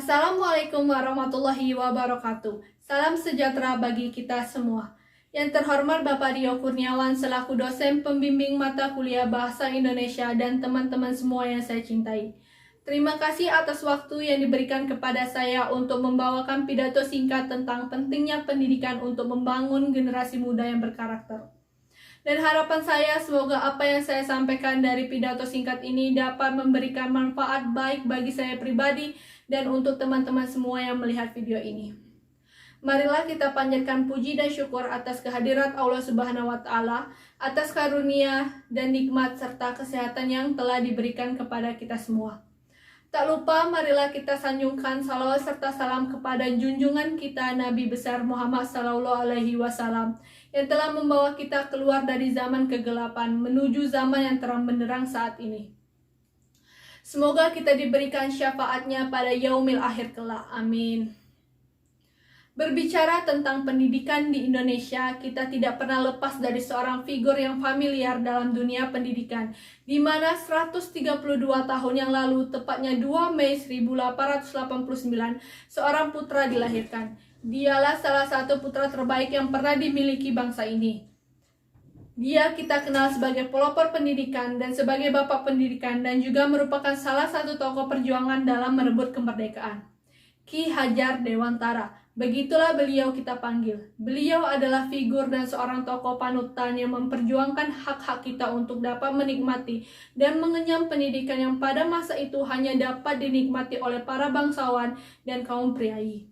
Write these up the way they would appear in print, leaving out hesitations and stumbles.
Assalamualaikum warahmatullahi wabarakatuh. Salam sejahtera bagi kita semua. Yang terhormat Bapak Rio Kurniawan selaku dosen pembimbing mata kuliah Bahasa Indonesia dan teman-teman semua yang saya cintai. Terima kasih atas waktu yang diberikan kepada saya untuk membawakan pidato singkat tentang pentingnya pendidikan untuk membangun generasi muda yang berkarakter. Dan harapan saya semoga apa yang saya sampaikan dari pidato singkat ini dapat memberikan manfaat baik bagi saya pribadi dan untuk teman-teman semua yang melihat video ini. Marilah kita panjatkan puji dan syukur atas kehadirat Allah Subhanahu wa Ta'ala, atas karunia dan nikmat serta kesehatan yang telah diberikan kepada kita semua. Tak lupa, marilah kita sanjungkan salawat serta salam kepada junjungan kita Nabi besar Muhammad SAW yang telah membawa kita keluar dari zaman kegelapan menuju zaman yang terang benderang saat ini. Semoga kita diberikan syafaatnya pada yaumil akhir kelak. Amin. Berbicara tentang pendidikan di Indonesia, kita tidak pernah lepas dari seorang figur yang familiar dalam dunia pendidikan, di mana 132 tahun yang lalu, tepatnya 2 Mei 1889, seorang putra dilahirkan. Dialah salah satu putra terbaik yang pernah dimiliki bangsa ini. Dia kita kenal sebagai pelopor pendidikan dan sebagai bapak pendidikan dan juga merupakan salah satu tokoh perjuangan dalam merebut kemerdekaan. Ki Hajar Dewantara. Begitulah beliau kita panggil. Beliau adalah figur dan seorang tokoh panutan yang memperjuangkan hak-hak kita untuk dapat menikmati dan mengenyam pendidikan yang pada masa itu hanya dapat dinikmati oleh para bangsawan dan kaum priai.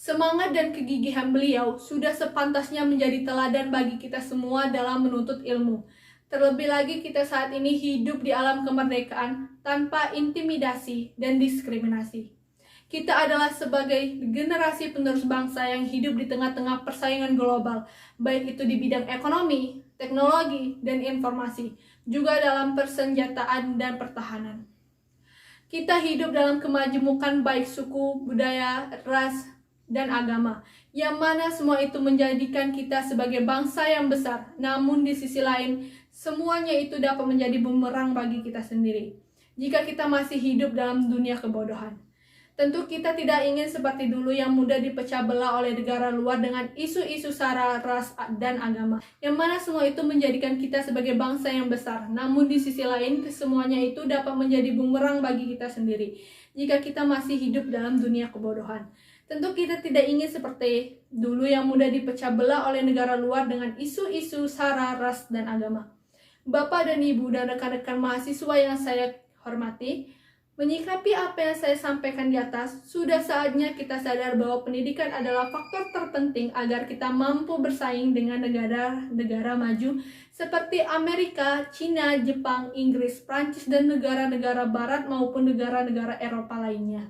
Semangat dan kegigihan beliau sudah sepantasnya menjadi teladan bagi kita semua dalam menuntut ilmu. Terlebih lagi kita saat ini hidup di alam kemerdekaan tanpa intimidasi dan diskriminasi. Kita adalah sebagai generasi penerus bangsa yang hidup di tengah-tengah persaingan global, baik itu di bidang ekonomi, teknologi, dan informasi, juga dalam persenjataan dan pertahanan. Kita hidup dalam kemajemukan baik suku, budaya, ras, dan agama, yang mana semua itu menjadikan kita sebagai bangsa yang besar, namun di sisi lain, semuanya itu dapat menjadi bumerang bagi kita sendiri, jika kita masih hidup dalam dunia kebodohan. Tentu kita tidak ingin seperti dulu yang mudah dipecah belah oleh negara luar dengan isu-isu sara, ras, dan agama, yang mana semua itu menjadikan kita sebagai bangsa yang besar, namun di sisi lain, kesemuanya itu dapat menjadi bumerang bagi kita sendiri, jika kita masih hidup dalam dunia kebodohan. Tentu kita tidak ingin seperti dulu yang mudah dipecah belah oleh negara luar dengan isu-isu sara, ras, dan agama. Bapak dan Ibu dan rekan-rekan mahasiswa yang saya hormati, menyikapi apa yang saya sampaikan di atas, sudah saatnya kita sadar bahwa pendidikan adalah faktor terpenting agar kita mampu bersaing dengan negara-negara maju seperti Amerika, Cina, Jepang, Inggris, Prancis, dan negara-negara barat maupun negara-negara Eropa lainnya.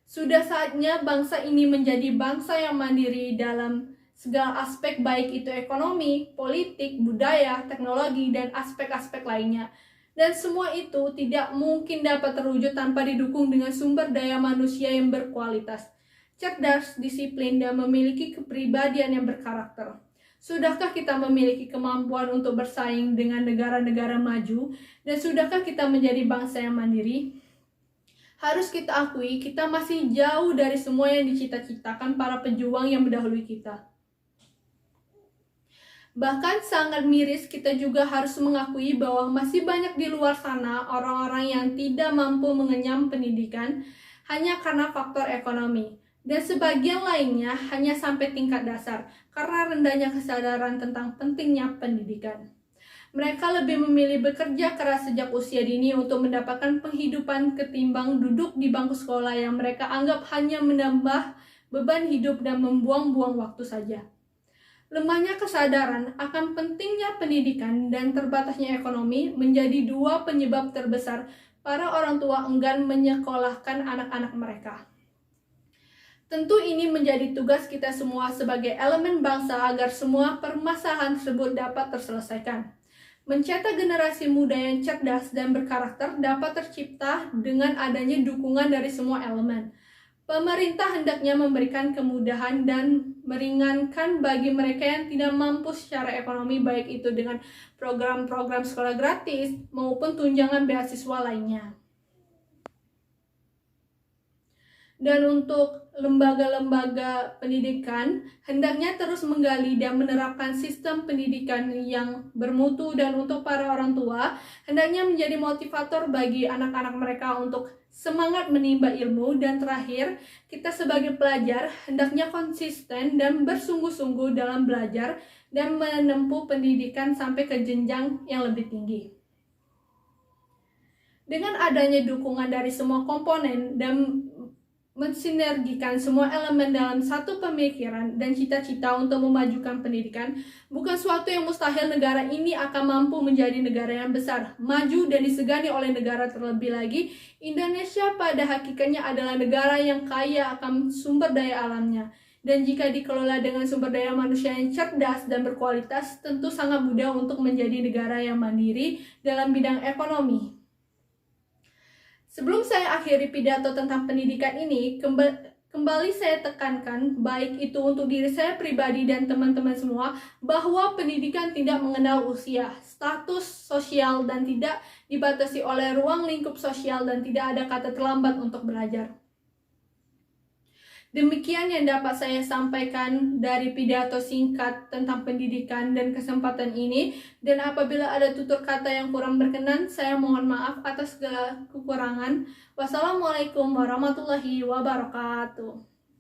Sudah saatnya bangsa ini menjadi bangsa yang mandiri dalam segala aspek, baik itu ekonomi, politik, budaya, teknologi, dan aspek-aspek lainnya. Dan semua itu tidak mungkin dapat terwujud tanpa didukung dengan sumber daya manusia yang berkualitas, cerdas, disiplin, dan memiliki kepribadian yang berkarakter. Sudahkah kita memiliki kemampuan untuk bersaing dengan negara-negara maju? Dan sudahkah kita menjadi bangsa yang mandiri? Harus kita akui, kita masih jauh dari semua yang dicita-citakan para pejuang yang mendahului kita. Bahkan sangat miris kita juga harus mengakui bahwa masih banyak di luar sana orang-orang yang tidak mampu mengenyam pendidikan hanya karena faktor ekonomi. Dan sebagian lainnya hanya sampai tingkat dasar karena rendahnya kesadaran tentang pentingnya pendidikan. Mereka lebih memilih bekerja keras sejak usia dini untuk mendapatkan penghidupan ketimbang duduk di bangku sekolah yang mereka anggap hanya menambah beban hidup dan membuang-buang waktu saja. Lemahnya kesadaran akan pentingnya pendidikan dan terbatasnya ekonomi menjadi dua penyebab terbesar para orang tua enggan menyekolahkan anak-anak mereka. Tentu ini menjadi tugas kita semua sebagai elemen bangsa agar semua permasalahan tersebut dapat terselesaikan. Mencetak generasi muda yang cerdas dan berkarakter dapat tercipta dengan adanya dukungan dari semua elemen. Pemerintah hendaknya memberikan kemudahan dan meringankan bagi mereka yang tidak mampu secara ekonomi, baik itu dengan program-program sekolah gratis maupun tunjangan beasiswa lainnya. Dan untuk lembaga-lembaga pendidikan, hendaknya terus menggali dan menerapkan sistem pendidikan yang bermutu, dan untuk para orang tua, hendaknya menjadi motivator bagi anak-anak mereka untuk semangat menimba ilmu. Dan terakhir, kita sebagai pelajar hendaknya konsisten dan bersungguh-sungguh dalam belajar dan menempuh pendidikan sampai ke jenjang yang lebih tinggi. Dengan adanya dukungan dari semua komponen dan mensinergikan semua elemen dalam satu pemikiran dan cita-cita untuk memajukan pendidikan, bukan suatu yang mustahil negara ini akan mampu menjadi negara yang besar, maju, dan disegani oleh negara. Terlebih lagi, Indonesia pada hakikatnya adalah negara yang kaya akan sumber daya alamnya. Dan jika dikelola dengan sumber daya manusia yang cerdas dan berkualitas, tentu sangat mudah untuk menjadi negara yang mandiri dalam bidang ekonomi. Sebelum saya akhiri pidato tentang pendidikan ini, kembali saya tekankan, baik itu untuk diri saya pribadi dan teman-teman semua, bahwa pendidikan tidak mengenal usia, status sosial, dan tidak dibatasi oleh ruang lingkup sosial, dan tidak ada kata terlambat untuk belajar. Demikian yang dapat saya sampaikan dari pidato singkat tentang pendidikan dan kesempatan ini. Dan apabila ada tutur kata yang kurang berkenan, saya mohon maaf atas segala kekurangan. Wassalamualaikum warahmatullahi wabarakatuh.